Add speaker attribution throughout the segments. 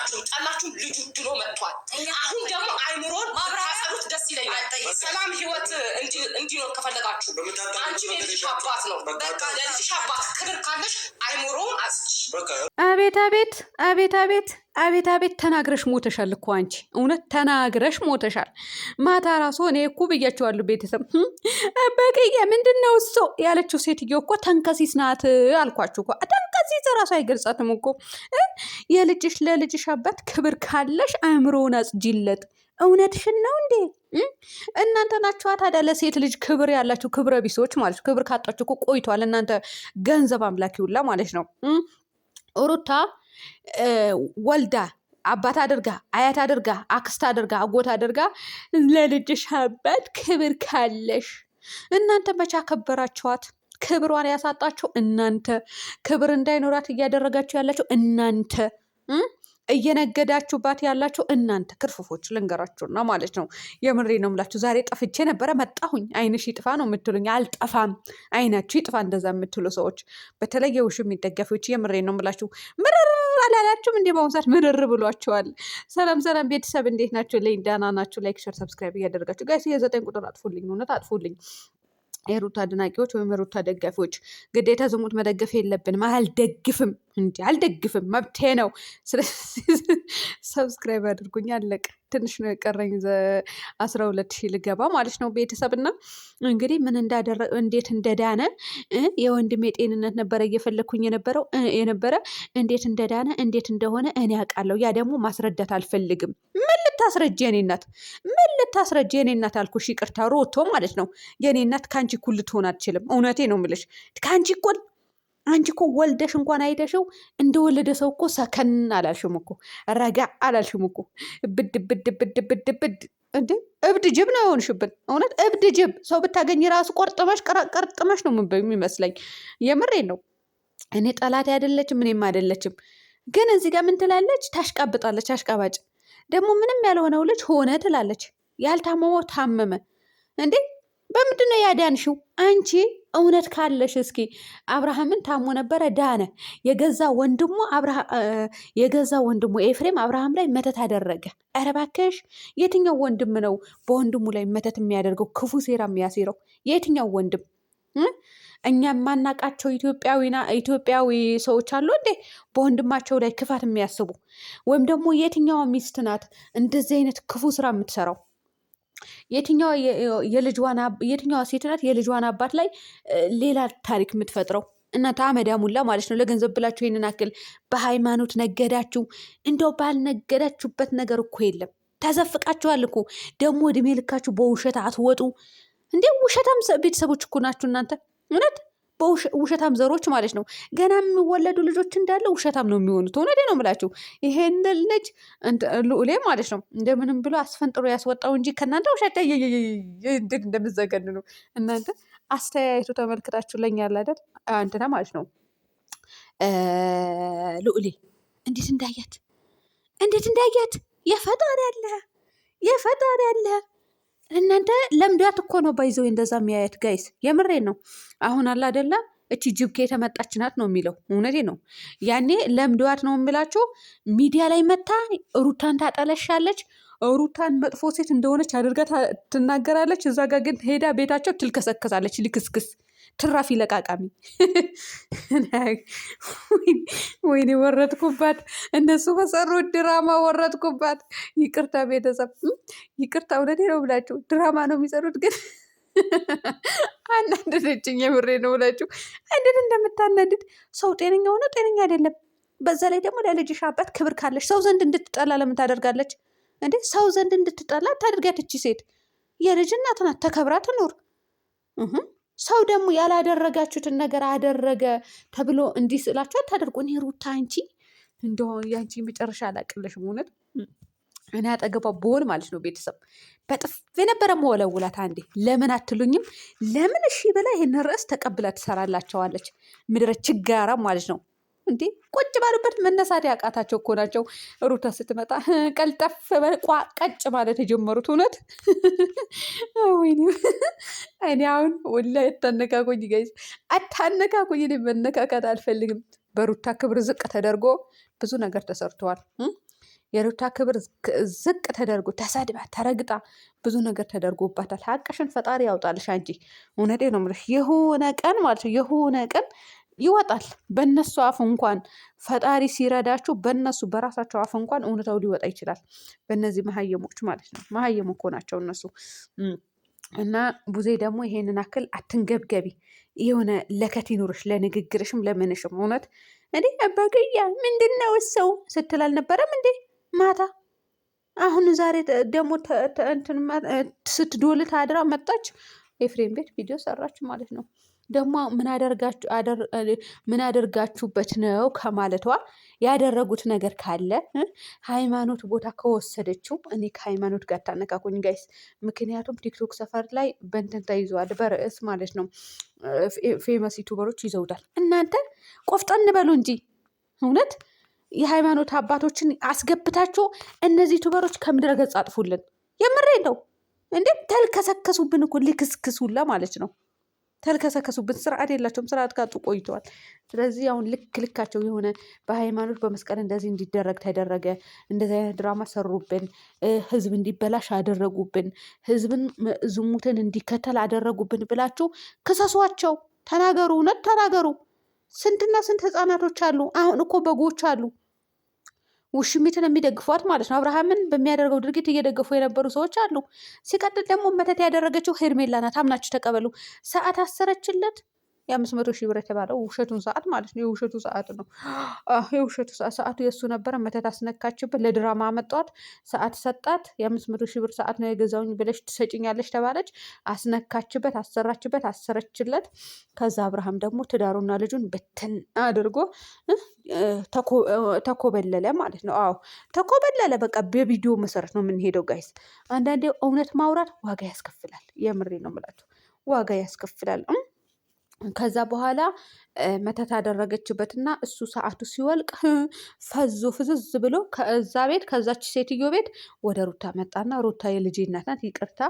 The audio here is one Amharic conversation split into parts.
Speaker 1: ወደዳችሁም ጠላችሁም ልጁ ድሎ መጥቷል። አሁን ደግሞ አይምሮን ማብራራት ደስ ይለኛል። ሰላም ህይወት እንዲኖር ከፈለጋችሁ አንቺ የልጅሽ አባት ነው። በቃ ለልጅሽ አባት ክብር ካለሽ አይምሮን አጽሽ።
Speaker 2: አቤት አቤት አቤት አቤት አቤት አቤት ተናግረሽ ሞተሻል እኮ አንቺ፣ እውነት ተናግረሽ ሞተሻል። ማታ ራሱ እኔ እኮ ብያቸዋለሁ ቤተሰብ በቀየ ምንድን ነው እሱ ያለችው ሴትዮ እኮ ተንከሲስ ናት አልኳችሁ እኮ። ተንከሲስ ራሱ አይገልጻትም እኮ። የልጅሽ ለልጅሽ አባት ክብር ካለሽ አእምሮውን አጽጂለት። እውነትሽን ነው እንዴ? እናንተ ናችኋ ታዲያ ለሴት ልጅ ክብር ያላችሁ ክብረ ቢሶች ማለት ነው። ክብር ካጣችሁ እኮ ቆይቷል እናንተ ገንዘብ አምላኪ ሁላ ማለት ነው። ሩታ ወልዳ አባት አድርጋ አያት አድርጋ አክስት አድርጋ አጎት አድርጋ ለልጅሽ አባት ክብር ካለሽ እናንተ መቻ ከበራችኋት? ክብሯን ያሳጣችሁ እናንተ፣ ክብር እንዳይኖራት እያደረጋችሁ ያላችሁ እናንተ፣ እየነገዳችሁባት ያላችሁ እናንተ ክርፍፎች ልንገራችሁና ማለት ነው። የምሬ ነው የምላችሁ። ዛሬ ጠፍቼ ነበረ መጣሁኝ። አይንሽ ይጥፋ ነው የምትሉኝ። አልጠፋም፣ አይናችሁ ይጥፋ እንደዛ የምትሉ ሰዎች፣ በተለይ የውሽ የሚደገፎች የምሬ ነው የምላችሁ። ምርር አላላችሁም እንዲህ በአሁኑ ሰዓት ምርር ብሏችኋል። ሰላም ሰላም ቤተሰብ እንዴት ናችሁ? ላይ ዳና ናችሁ? ላይክ ሸር ሰብስክራይብ እያደረጋችሁ ጋይስ የ9 ቁጥር አጥፉልኝ፣ እውነት አጥፉልኝ። የሩታ አድናቂዎች ወይም የሩታ ደጋፊዎች ግዴታ ዝሙት መደገፍ የለብንም። አልደግፍም እንዲ አልደግፍም፣ መብቴ ነው። ስለዚህ ሰብስክራይብ አድርጉኝ። አለቀ። ትንሽ ነው የቀረኝ 12,000 ልገባ ማለት ነው ቤተሰብና እንግዲህ ምን እንዳደረገ እንዴት እንደዳነ የወንድሜ ጤንነት ነበረ እየፈለግኩኝ የነበረ እንዴት እንደዳነ እንዴት እንደሆነ እኔ አውቃለሁ። ያ ደግሞ ማስረዳት አልፈልግም። ምን ልታስረጅ የኔ እናት? ምን ልታስረጅ የኔ እናት አልኩሽ። ይቅርታ ሮቶ ማለት ነው። የኔ እናት ከአንቺ እኩል ልትሆን አትችልም። እውነቴ ነው የምልሽ ከአንቺ እኩል። አንቺ እኮ ወልደሽ እንኳን አይተሽው እንደወለደ ሰው እኮ ሰከን አላልሽም እኮ፣ ረጋ አላልሽም እኮ። ብድ ብድ ብድ ብድ ብድ እንዴ! እብድ ጅብ ነው የሆንሽብን። እውነት እብድ ጅብ። ሰው ብታገኝ ራሱ ቆርጥመሽ ነው የሚመስለኝ። የምሬን ነው። እኔ ጠላት አይደለችም፣ እኔም አይደለችም። ግን እዚህ ጋር ምን ትላለች? ታሽቃብጣለች። አሽቃባጭ ደግሞ ምንም ያልሆነው ልጅ ሆነ ትላለች። ያልታመመው ታመመ እንዴ! በምንድን ነው ያዳንሽው አንቺ? እውነት ካለሽ እስኪ አብርሃምን ታሞ ነበረ ዳነ። የገዛ ወንድሙ ኤፍሬም አብርሃም ላይ መተት አደረገ። ኧረ እባክሽ የትኛው ወንድም ነው በወንድሙ ላይ መተት የሚያደርገው ክፉ ሴራ የሚያሴረው? የትኛው ወንድም? እኛ የማናቃቸው ኢትዮጵያዊ ሰዎች አሉ እንዴ በወንድማቸው ላይ ክፋት የሚያስቡ? ወይም ደግሞ የትኛዋ ሚስት ናት እንደዚህ አይነት ክፉ ስራ የምትሰራው? የትኛዋ ሴት ናት የልጇን አባት ላይ ሌላ ታሪክ የምትፈጥረው? እናንተ አመዳሙላ ማለት ነው። ለገንዘብ ብላችሁ ይህንን አክል በሃይማኖት ነገዳችሁ። እንደው ባልነገዳችሁበት ነገር እኮ የለም። ተዘፍቃችኋል እኮ። ደግሞ እድሜ ልካችሁ በውሸት አትወጡ እንዴ? ውሸታም ቤተሰቦች እኮ ናችሁ እናንተ። እውነት ውሸታም ዘሮች ማለት ነው። ገና የሚወለዱ ልጆች እንዳለ ውሸታም ነው የሚሆኑት። እውነቴ ነው የምላችሁ። ይሄን ልጅ ልዑሌ ማለት ነው እንደምንም ብሎ አስፈንጥሮ ያስወጣው እንጂ ከእናንተ ውሸት እንዴት እንደምዘገን ነው እናንተ። አስተያየቱ ተመልክታችሁ ለኛ ያለ አይደል እንትና ማለት ነው ልዑሌ እንዴት እንዳያት የፈጣሪ ያለ እናንተ ለምዷት እኮ ነው ባይዘው እንደዛ የሚያየት ጋይስ። የምሬን ነው። አሁን አለ አይደለ እቺ ጅብኬ የተመጣች ናት ነው የሚለው። እውነቴ ነው። ያኔ ለምዷት ነው የምላችሁ። ሚዲያ ላይ መታ ሩታን ታጠለሻለች። ሩታን መጥፎ ሴት እንደሆነች አድርጋ ትናገራለች። እዛ ጋር ግን ሄዳ ቤታቸው ትልከሰከሳለች። ልክስክስ ትራፊ ለቃቃሚ። ወይኔ ወረድኩባት። እነሱ በሰሩት ድራማ ወረድኩባት። ይቅርታ ቤተሰብ ይቅርታ። እውነቴ ነው ብላችሁ ድራማ ነው የሚሰሩት። ግን አናደደችኝ። የምሬ ነው ብላችሁ እንዴት እንደምታናድድ ሰው። ጤነኛ ሆነ ጤነኛ አይደለም። በዛ ላይ ደግሞ ለልጅሽ አባት ክብር ካለች ሰው ዘንድ እንድትጠላ ለምን ታደርጋለች እንዴ? ሰው ዘንድ እንድትጠላ ታደርጋት። እቺ ሴት የልጅ እናት ናት። ተከብራ ትኖር። ሰው ደግሞ ያላደረጋችሁትን ነገር አደረገ ተብሎ እንዲህ ስላችሁ አታደርጉ። እኔ ሩታ አንቺ እንደሆነ ያንቺ መጨረሻ አላቅልሽም። እውነት እኔ አጠገቧ ብሆን ማለት ነው ቤተሰብ በጥፍ የነበረ መወለውላት። አንዴ ለምን አትሉኝም? ለምን እሺ ብላ ይህን ርዕስ ተቀብላ ትሰራላቸዋለች። ምድረ ችጋራ ማለት ነው እንዴ። ቁጭ ባሉበት መነሳት ያቃታቸው እኮ ናቸው። ሩታ ስትመጣ ቀልጠፍ ቀጭ ማለት የጀመሩት። እውነት ወይኔ እኔ አሁን ወላሂ አታነካኩኝ ጋይስ፣ አታነካኩኝ። እኔ መነካካት አልፈልግም። በሩታ ክብር ዝቅ ተደርጎ ብዙ ነገር ተሰርተዋል። የሩታ ክብር ዝቅ ተደርጎ ተሰድባ ተረግጣ ብዙ ነገር ተደርጎባታል። ሀቅሽን ፈጣሪ ያውጣልሽ አንቺ። እውነቴ ነው የምልሽ የሆነ ቀን ማለት ነው የሆነ ቀን ይወጣል። በእነሱ አፍ እንኳን ፈጣሪ ሲረዳችሁ በእነሱ በራሳቸው አፍ እንኳን እውነታው ሊወጣ ይችላል። በእነዚህ መሀየሞች ማለት ነው። መሀየም እኮ ናቸው እነሱ። እና ቡዜ ደግሞ ይሄንን አክል አትንገብገቢ። የሆነ ለከት ይኑርሽ ለንግግርሽም ለምንሽም። እውነት እንዴ በገያ ምንድነው ሰው ስትል አልነበረም እንዴ ማታ? አሁን ዛሬ ደግሞ ስትዶልት አድራ መጣች። ኤፍሬም ቤት ቪዲዮ ሰራች ማለት ነው። ደግሞ ምን አደርጋችሁበት ነው ከማለቷ ያደረጉት ነገር ካለ ሃይማኖት ቦታ ከወሰደችው፣ እኔ ከሃይማኖት ጋር ታነካኩኝ ጋይስ። ምክንያቱም ቲክቶክ ሰፈር ላይ በእንትን ተይዘዋል፣ በርዕስ ማለት ነው። ፌመስ ዩቱበሮች ይዘውታል። እናንተ ቆፍጠን በሉ እንጂ እውነት የሃይማኖት አባቶችን አስገብታችሁ እነዚህ ዩቱበሮች ከምድረ ገጽ አጥፉልን። የምሬ ነው እንዴ! ተልከሰከሱብን እኮ ልክስክሱላ ማለት ነው። ተልከሰከሱብን። ስርዓት የላቸውም። ስርዓት ካጡ ቆይተዋል። ስለዚህ አሁን ልካቸው የሆነ በሃይማኖት በመስቀል እንደዚህ እንዲደረግ ተደረገ፣ እንደዚህ አይነት ድራማ ሰሩብን፣ ህዝብ እንዲበላሽ አደረጉብን፣ ህዝብን ዝሙትን እንዲከተል አደረጉብን ብላችሁ ክሰሷቸው። ተናገሩ፣ እውነት ተናገሩ። ስንትና ስንት ህፃናቶች አሉ። አሁን እኮ በጎች አሉ ውሽሚትን የሚደግፏት ማለት ነው። አብርሃምን በሚያደርገው ድርጊት እየደገፉ የነበሩ ሰዎች አሉ። ሲቀጥል ደግሞ መተት ያደረገችው ሄርሜላ ናት። አምናችሁ ተቀበሉ። ሰዓት አሰረችለት። የ500,000 ብር የተባለው ውሸቱን ሰዓት ማለት ነው። የውሸቱ ሰዓት ነው። የውሸቱ ሰዓቱ የእሱ ነበረ። መተት አስነካችበት። ለድራማ አመጧት። ሰዓት ሰጣት። የ500,000 ብር ሰዓት ነው የገዛውኝ ብለሽ ትሰጭኛለሽ ተባለች። አስነካችበት፣ አሰራችበት፣ አሰረችለት። ከዛ አብርሃም ደግሞ ትዳሩና ልጁን በትን አድርጎ ተኮበለለ ማለት ነው። አዎ ተኮበለለ። በቃ በቪዲዮ መሰረት ነው የምንሄደው ጋይስ። አንዳንዴ እውነት ማውራት ዋጋ ያስከፍላል። የምሬ ነው የምላቸው፣ ዋጋ ያስከፍላል። ከዛ በኋላ መተት አደረገችበትና እሱ ሰዓቱ ሲወልቅ ፈዞ ፍዝዝ ብሎ ከዛ ቤት ከዛች ሴትዮ ቤት ወደ ሩታ መጣና ሩታ የልጄ እናት ናት፣ ይቅርታ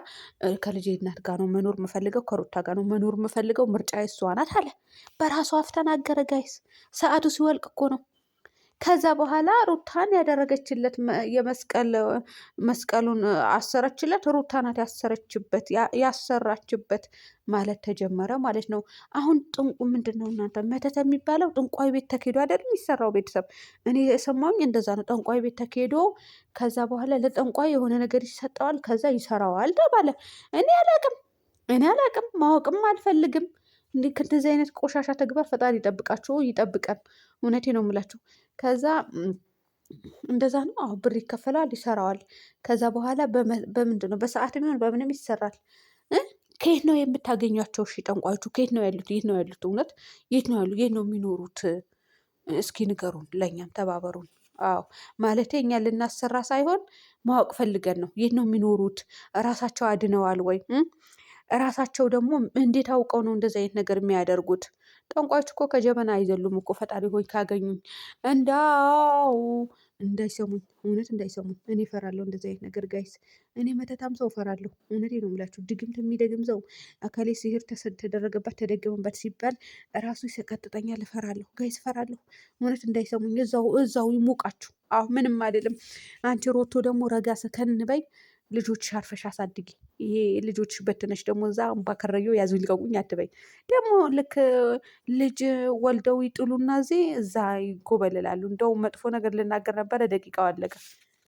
Speaker 2: ከልጄ እናት ጋር ነው መኖር የምፈልገው፣ ከሩታ ጋር ነው መኖር የምፈልገው፣ ምርጫ እሷ ናት አለ። በራሱ አፍ ተናገረ ጋይስ። ሰዓቱ ሲወልቅ እኮ ነው። ከዛ በኋላ ሩታን ያደረገችለት መስቀሉን አሰረችለት። ሩታ ናት ያሰራችበት ማለት ተጀመረ ማለት ነው። አሁን ጥንቁ ምንድን ነው እናንተ? መተት የሚባለው ጥንቋይ ቤት ተኬዶ አይደል የሚሰራው? ቤተሰብ እኔ የሰማሁኝ እንደዛ ነው። ጠንቋይ ቤት ተኬዶ ከዛ በኋላ ለጠንቋይ የሆነ ነገር ይሰጠዋል፣ ከዛ ይሰራዋል ተባለ። እኔ አላቅም፣ ማወቅም አልፈልግም። እንዲህ ከእንደዚህ አይነት ቆሻሻ ተግባር ፈጣሪ ይጠብቃችሁ፣ ይጠብቀን። እውነቴ ነው የምላችሁ። ከዛ እንደዛ ነው። አሁ ብር ይከፈላል፣ ይሰራዋል። ከዛ በኋላ በምንድን ነው በሰዓት የሚሆን በምንም ይሰራል። ከየት ነው የምታገኟቸው? እሺ ጠንቋዮቹ ከየት ነው ያሉት? የት ነው ያሉት? እውነት የት ነው ያሉ? የት ነው የሚኖሩት? እስኪ ንገሩን፣ ለእኛም ተባበሩን። አዎ ማለቴ እኛ ልናሰራ ሳይሆን ማወቅ ፈልገን ነው። የት ነው የሚኖሩት? እራሳቸው አድነዋል ወይ? እራሳቸው ደግሞ እንዴት አውቀው ነው እንደዚህ አይነት ነገር የሚያደርጉት? ጠንቋዮች እኮ ከጀበና አይዘሉም እኮ። ፈጣሪ ሆይ ካገኙኝ እንዳይሰሙኝ፣ እውነት እንዳይሰሙኝ። እኔ እፈራለሁ እንደዚህ አይነት ነገር ጋይስ። እኔ መተታም ሰው እፈራለሁ። እውነቴ ነው የምላችሁ። ድግምት የሚደግም ሰው አካሌ ሲህር ተደረገባት ተደገመበት ሲባል ራሱ ይሰቀጥጠኛል። እፈራለሁ ጋይስ፣ እፈራለሁ። እውነት እንዳይሰሙኝ። እዛው ይሞቃችሁ። አሁ ምንም አይደለም። አንቺ ሮቶ ደግሞ ረጋ ሰከን በይ። ልጆች አርፈሽ አሳድጊ። ይሄ ልጆች በትነሽ ደግሞ እዛ ባከረዮ ያዙ ይልቀቁኝ አትበይ። ደግሞ ልክ ልጅ ወልደው ይጥሉና እዛ ይጎበልላሉ። እንደው መጥፎ ነገር ልናገር ነበረ፣ ደቂቃው አለቀ።